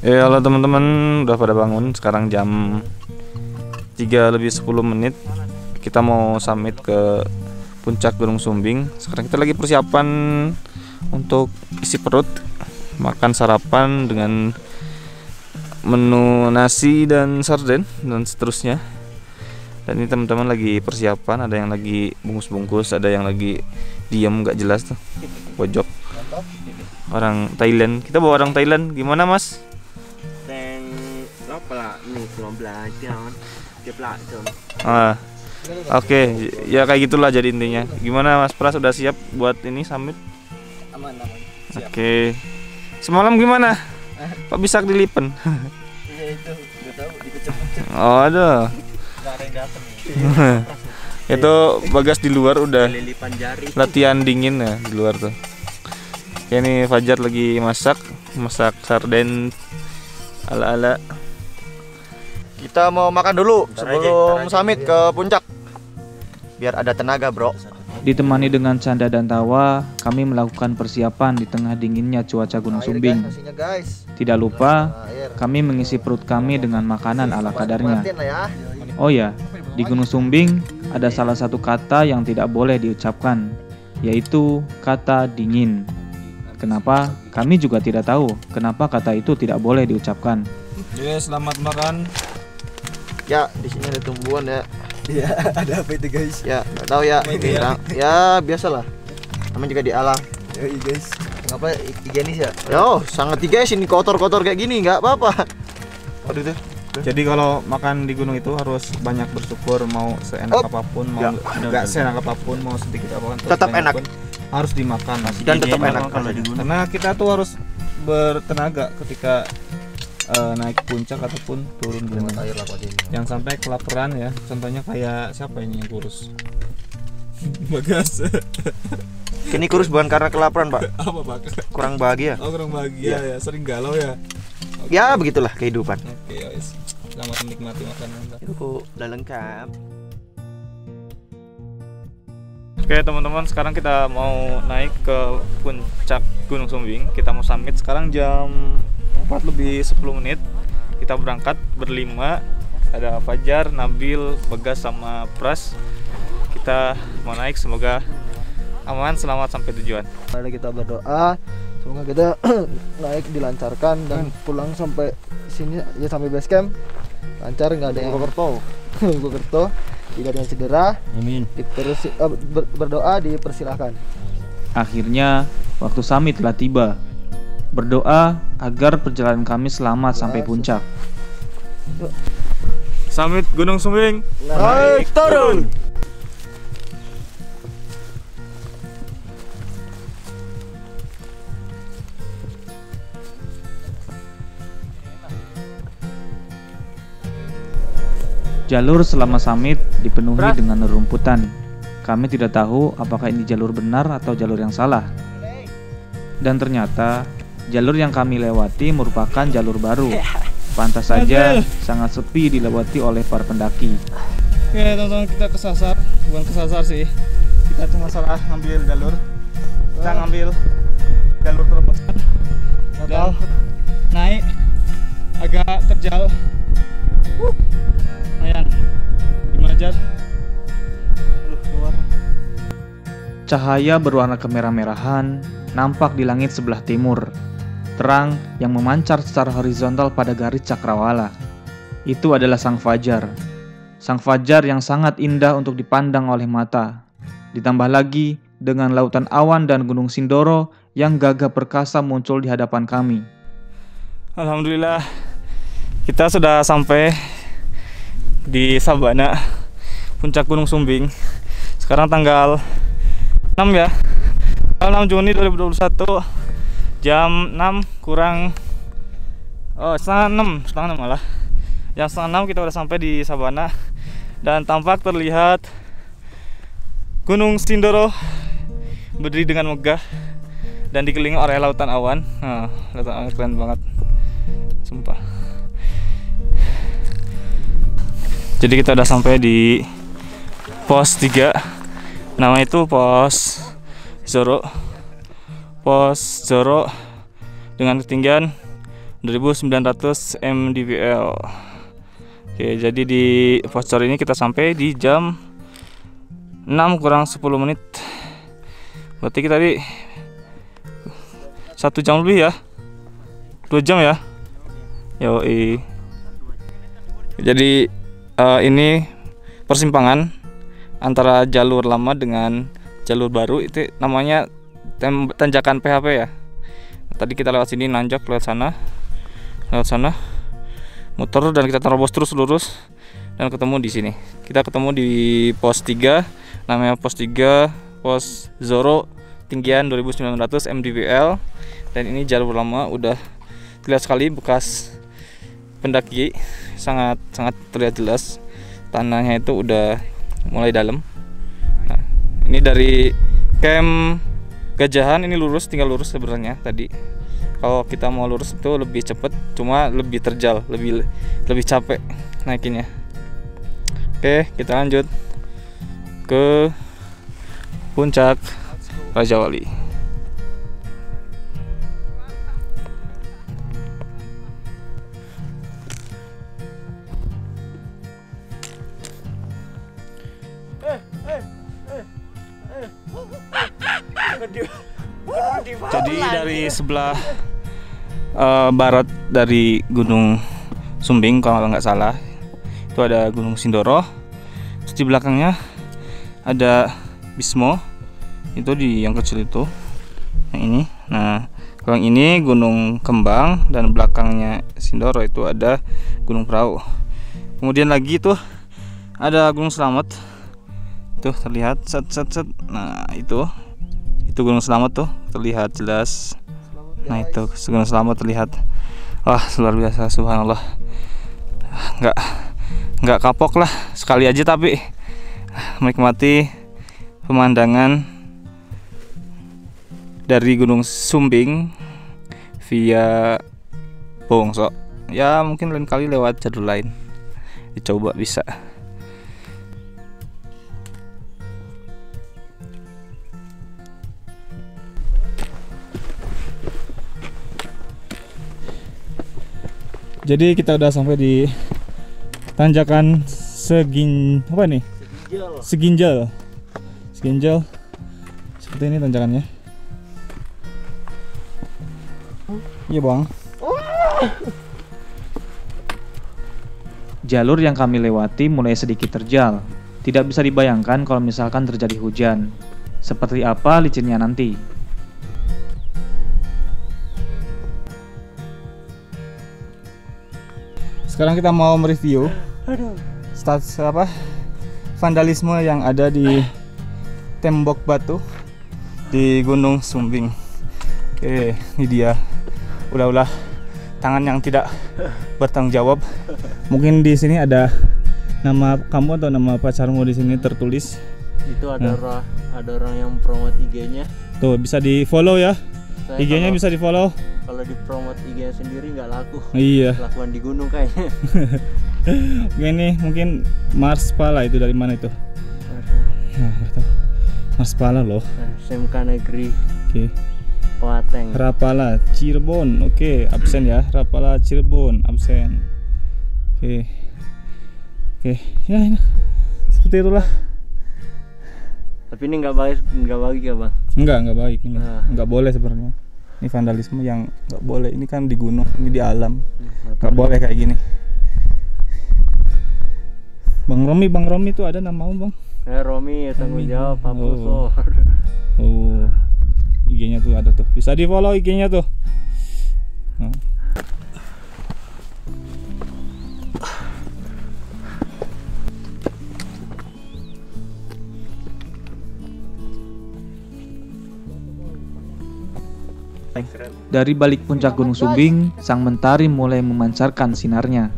Ya halo teman-teman, udah pada bangun. Sekarang jam 3 lebih 10 menit. Kita mau summit ke puncak Gunung Sumbing. Sekarang kita lagi persiapan untuk isi perut, makan sarapan dengan menu nasi dan sarden dan seterusnya. Dan ini teman-teman lagi persiapan, ada yang lagi bungkus-bungkus, ada yang lagi diem nggak jelas tuh, pojok. Orang Thailand, kita bawa orang Thailand, gimana mas? Oke, ya kayak gitulah jadi intinya. Gimana Mas Pras, udah siap buat ini summit? Aman. Oke. Semalam gimana? Kok bisa dilipen? Iya itu, udah tahu dipecah-pecah. Oh ada. Gak ada yang datang. Itu Bagas di luar udah Lilipan jari. latihan dingin ya di luar tuh. Oke, ini Fajar lagi masak sarden ala-ala. Kita mau makan dulu sebelum summit ke puncak. Biar ada tenaga, bro. Ditemani dengan canda dan tawa, kami melakukan persiapan di tengah dinginnya cuaca Gunung Sumbing. Tidak lupa, kami mengisi perut kami dengan makanan ala kadarnya. Oh ya, di Gunung Sumbing ada salah satu kata yang tidak boleh diucapkan, yaitu kata dingin. Kenapa? Kami juga tidak tahu kenapa kata itu tidak boleh diucapkan. Selamat makan. Ya, di sini ada tumbuhan ya. Iya, ada apa itu guys? Ya, nggak tahu ya. Ya, biasalah. Namanya juga di alam. Yoi guys. Kenapa higienis ya? Yo, sangat guys, ini kotor-kotor kayak gini nggak apa-apa. Aduh tuh. Jadi kalau makan di gunung itu harus banyak bersyukur, mau seenak apapun, mau nggak seenak apapun, mau sedikit apapun, tetap enak. Harus dimakan. Dan tetap enak kalau di gunung. Karena kita tuh harus bertenaga ketika naik puncak ataupun turun gunung. Jangan sampai kelaparan ya. Contohnya kayak siapa ini yang kurus? Bagas. Ini kurus bukan karena kelaparan, Pak. Apa Bagas? Kurang bahagia. Oh kurang bahagia ya, sering galau ya. Ya, begitulah kehidupan. Oke, guys. Selamat menikmati makanan. Yuk, udah lengkap. Oke teman-teman, sekarang kita mau naik ke puncak Gunung Sumbing. Kita mau summit sekarang jam 4 lebih 10 menit. Kita berangkat berlima. Ada Fajar, Nabil, Bagas sama Pras. Kita mau naik, semoga aman, selamat sampai tujuan. Mari kita berdoa semoga kita naik dilancarkan dan pulang sampai sini ya, sampai base camp lancar, nggak ada yang Gokerto tidak ada yang cedera. Amin. Berdoa dipersilahkan. Akhirnya, waktu summit telah tiba. Berdoa agar perjalanan kami selamat sampai puncak. Summit Gunung Sumbing. Naik turun. Jalur selama summit dipenuhi dengan rerumputan. Kami tidak tahu apakah ini jalur benar atau jalur yang salah. Dan ternyata jalur yang kami lewati merupakan jalur baru. Pantas saja sangat sepi dilewati oleh para pendaki. Oke teman-teman, kita kesasar. Bukan kesasar sih, kita cuma salah ngambil jalur. Kita ngambil jalur terobosan dan naik agak terjal. Lumayan. Gimana Jar? Keluar. Cahaya berwarna kemerah-merahan nampak di langit sebelah timur, terang yang memancar secara horizontal pada garis cakrawala. Itu adalah sang fajar. Sang fajar yang sangat indah untuk dipandang oleh mata. Ditambah lagi dengan lautan awan dan gunung Sindoro yang gagah perkasa muncul di hadapan kami. Alhamdulillah, kita sudah sampai di Sabana, puncak Gunung Sumbing. Sekarang tanggal 6 ya, tanggal 6 Juni 2021, jam 6 kurang setengah 6 malah. Jam setengah 6 kita udah sampai di Sabana dan tampak terlihat Gunung Sindoro berdiri dengan megah dan dikelilingi oleh lautan awan. Lautan awan keren banget, sumpah. Jadi kita udah sampai di pos 3. Nama itu pos Zoro. Pos Zoro dengan ketinggian 2900 mdpl. Oke, jadi di voucher ini kita sampai di jam 6 kurang 10 menit. Berarti kita tadi 1 jam lebih ya, 2 jam ya. Yoi. Jadi ini persimpangan antara jalur lama dengan jalur baru, itu namanya tanjakan PHP ya. Tadi kita lewat sini, nanjak lewat sana, muter dan kita terobos terus lurus dan ketemu di sini. Kita ketemu di pos 3, namanya pos 3, pos Zoro, tinggian 2900 mdpl. Dan ini jalur lama, udah terlihat sekali bekas pendaki, sangat terlihat jelas. Tanahnya itu udah mulai dalam. Nah, ini dari camp Gajahan ini lurus, tinggal lurus sebenarnya tadi. Kalau kita mau lurus itu lebih cepet, cuma lebih terjal, lebih capek naikinnya. Oke, kita lanjut ke puncak Raja Wali. Jadi dari sebelah barat dari Gunung Sumbing, kalau nggak salah itu ada Gunung Sindoro. Terus di belakangnya ada Bismo, itu di yang kecil itu, yang ini. Nah, kalau yang ini Gunung Kembang, dan belakangnya Sindoro itu ada Gunung Prau. Kemudian lagi tuh ada Gunung Selamat, tuh terlihat set. Nah itu Gunung Selamat tuh terlihat jelas. Nah itu Gunung Selamat terlihat. Wah, luar biasa, subhanallah. Nggak kapok lah, sekali aja tapi menikmati pemandangan dari Gunung Sumbing via Bongso. Ya mungkin lain kali lewat jalur lain, dicoba bisa. Jadi kita udah sampai di tanjakan Seginjal. Seperti ini tanjakannya. Iya bang. Jalur yang kami lewati mulai sedikit terjal. Tidak bisa dibayangkan kalau misalkan terjadi hujan. Seperti apa licinnya nanti. Sekarang kita mau mereview vandalisme yang ada di tembok batu di Gunung Sumbing. Oke, ini dia ulah-ulah tangan yang tidak bertanggung jawab. Mungkin di sini ada nama kamu atau nama pacarmu di sini tertulis. Itu ada orang yang promote IG-nya. Tuh, bisa di-follow ya. IG-nya bisa di-follow. Kalau dipromot IG sendiri nggak laku. Iya. Lakuan di gunung kayaknya. Ini mungkin Mars Pala, itu dari mana itu? Nah, Mars Pala loh. SMK Negeri. Oke. Klaten. Rapala Cirebon. Oke, absen ya. Rapala Cirebon absen. Oke. Ya, seperti itulah. Tapi ini nggak baik ya bang? Nggak baik ini. Nggak boleh sebenarnya. Ini vandalisme yang nggak boleh. Ini kan di gunung, ini di alam, nggak boleh kayak gini. Bang Romi itu ada namamu bang? Romi tanggung jawab Pak Puso. Oh, IG-nya tuh ada tuh, bisa di follow IG-nya tuh. Nah. Dari balik puncak Gunung Sumbing, sang mentari mulai memancarkan sinarnya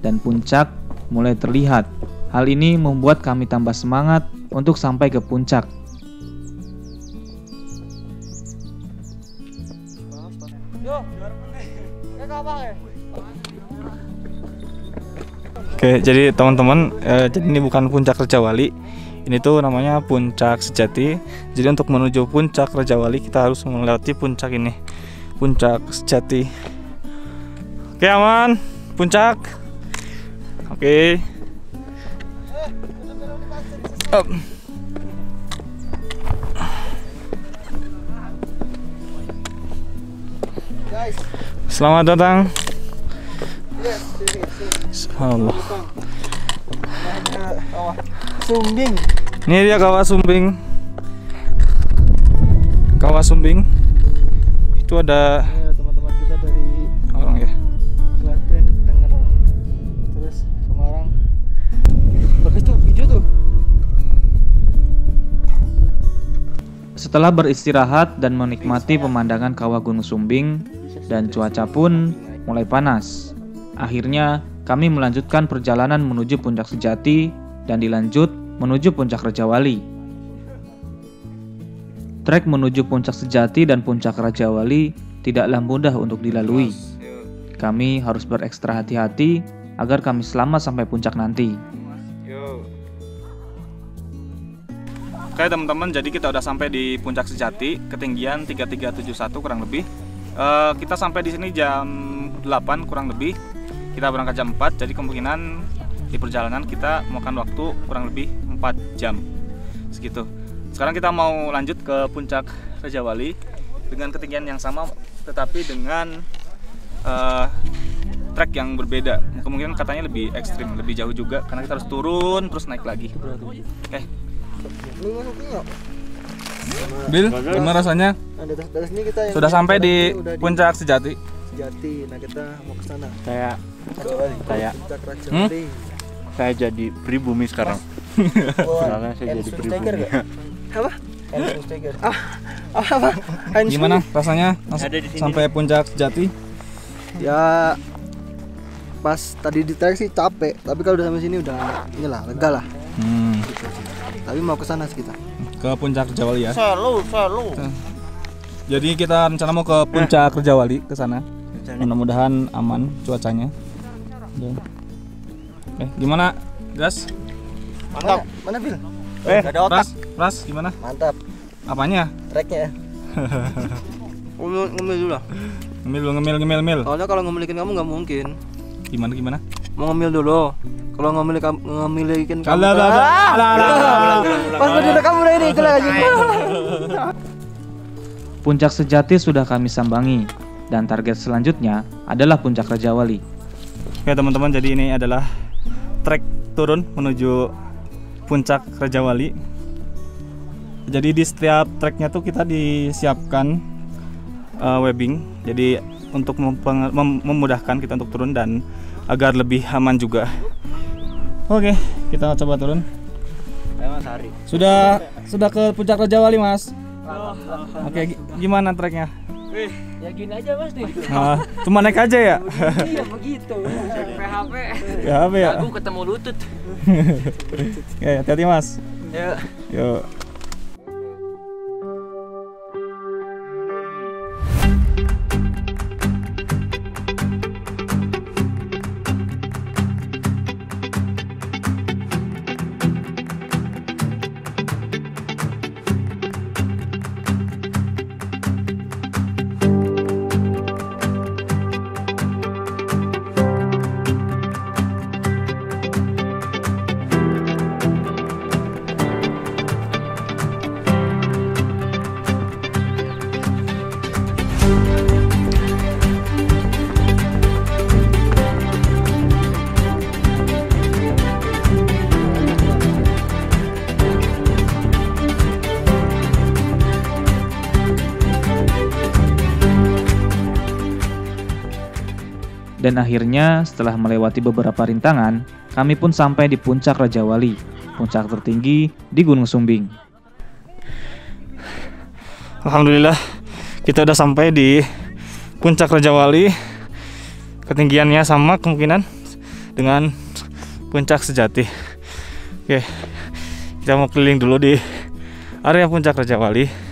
dan puncak mulai terlihat. Hal ini membuat kami tambah semangat untuk sampai ke puncak. Oke, jadi teman-teman, jadi ini bukan puncak Raja Wali, ini tuh namanya puncak sejati. Jadi untuk menuju puncak Raja Wali kita harus melewati puncak ini, Puncak Sejati. Oke, aman. Puncak. Oke. Up. Selamat datang. Allah. Sumbing. Ini dia Kawah Sumbing. Kawah Sumbing. Itu ada Teman-teman kita dari orang ya. Klaten, Tangerang, terus Semarang. Bagus tuh hijau tuh. Setelah beristirahat dan menikmati pemandangan kawah Gunung Sumbing dan cuaca pun mulai panas, akhirnya kami melanjutkan perjalanan menuju Puncak Sejati dan dilanjut menuju Puncak Rajawali. Trek menuju Puncak Sejati dan Puncak Rajawali tidaklah mudah untuk dilalui. Kami harus berekstra hati-hati agar kami selamat sampai puncak nanti. Oke teman-teman, jadi kita udah sampai di Puncak Sejati, ketinggian 3371 kurang lebih. Kita sampai di sini jam 8 kurang lebih. Kita berangkat jam 4, jadi kemungkinan di perjalanan kita memakan waktu kurang lebih 4 jam segitu. Sekarang kita mau lanjut ke Puncak Rajawali dengan ketinggian yang sama, tetapi dengan trek yang berbeda. Kemungkinan katanya lebih ekstrim, lebih jauh juga, karena kita harus turun terus naik lagi. Oke. Bil, gimana rasanya? Nah, dari sini kita yang Sudah sampai di Puncak Sejati. Sejati. Nah, kita mau ke sana. Saya Puncak Rajawali. saya jadi pribumi sekarang. Sekarang saya jadi pribumi. Apa? Apa? Gimana rasanya Ada di sini. sampai Puncak Sejati? Ya pas tadi di trek sih capek, tapi kalau udah sampai sini udah inilah lega lah. Tapi mau ke sana kita. Ke Puncak Rajawali ya. Selalu. Jadi kita rencana mau ke Puncak Rajawali, ke sana. Mudah-mudahan aman cuacanya. Gimana, Gas? Mantap. Mana Bil? Ada otak. Pras, gimana? Mantap. Apanya? Treknya. Ngemil dulu lah. Ngemil. Soalnya kalau ngemilikin kamu nggak mungkin. Gimana? Mau ngemil dulu. Kalau ngemilikin kamu. Pas berdua kamu udah ini itulah aja. Puncak Sejati sudah kami sambangi dan target selanjutnya adalah Puncak Rajawali. Oke teman-teman, jadi ini adalah trek turun menuju Puncak Rajawali. Jadi di setiap treknya tuh kita disiapkan webbing, jadi untuk memudahkan kita untuk turun dan agar lebih aman juga. Oke, kita coba turun. Mas Hari. Sudah ke Puncak Rajawali, Mas. Oke, gimana treknya? Ya gini aja Mas nih. Cuma naik aja ya? Iya begitu. PHP. PHP ya? Aku ketemu lutut. Oke, hati-hati Mas. Ya. Yuk. Dan akhirnya setelah melewati beberapa rintangan, kami pun sampai di Puncak Rajawali, puncak tertinggi di Gunung Sumbing. Alhamdulillah, kita udah sampai di Puncak Rajawali. Ketinggiannya sama kemungkinan dengan Puncak Sejati. Oke, kita mau keliling dulu di area Puncak Rajawali.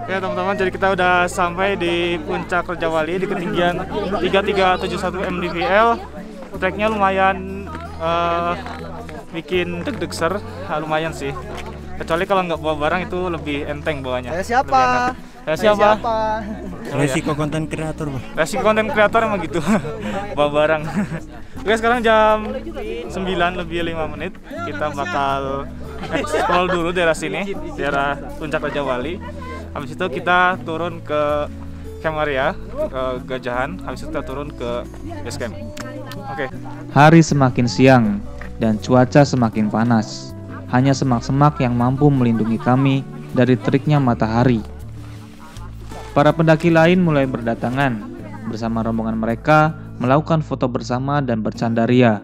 Ya teman-teman, jadi kita udah sampai di Puncak Rajawali di ketinggian 3371 mdpl. Treknya lumayan bikin deg-deg lumayan sih. Kecuali kalau nggak bawa barang itu lebih enteng bawanya. Saya siapa? Saya siapa? Resiko konten kreator, Bang. Resiko konten kreator emang gitu. Bawa barang. Oke, sekarang jam 9 lebih 5 menit. Kita bakal explore dulu daerah sini, daerah Puncak Raja Wali. Habis itu kita turun ke camp area, ke Gajahan. Habis itu kita turun ke base camp. Oke. Hari semakin siang dan cuaca semakin panas. Hanya semak-semak yang mampu melindungi kami dari teriknya matahari. Para pendaki lain mulai berdatangan. Bersama rombongan mereka melakukan foto bersama dan bercanda ria.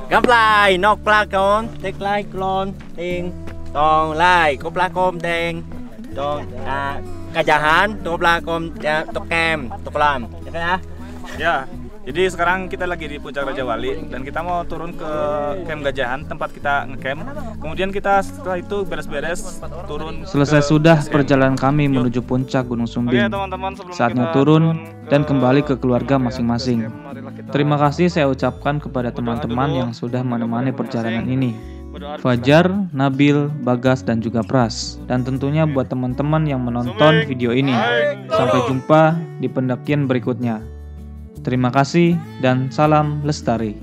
Gấp lại, nọc pla con, tích like clon, ting, tong like, có pla com ting, tong, Gajahan, tong pla com, tok cam, tok lam, ya. Ya, jadi sekarang kita lagi di Puncak Raja Wali dan kita mau turun ke camp Gajahan, tempat kita ngecamp. Kemudian kita setelah itu beres-beres turun. Selesai sudah perjalanan kami menuju puncak Gunung Sumbing. Oke, teman-teman, sebelum Saatnya kita turun dan kembali ke keluarga masing-masing. Terima kasih saya ucapkan kepada teman-teman yang sudah menemani perjalanan ini. Fajar, Nabil, Bagas, dan juga Pras. Dan tentunya buat teman-teman yang menonton video ini. Sampai jumpa di pendakian berikutnya. Terima kasih dan salam lestari.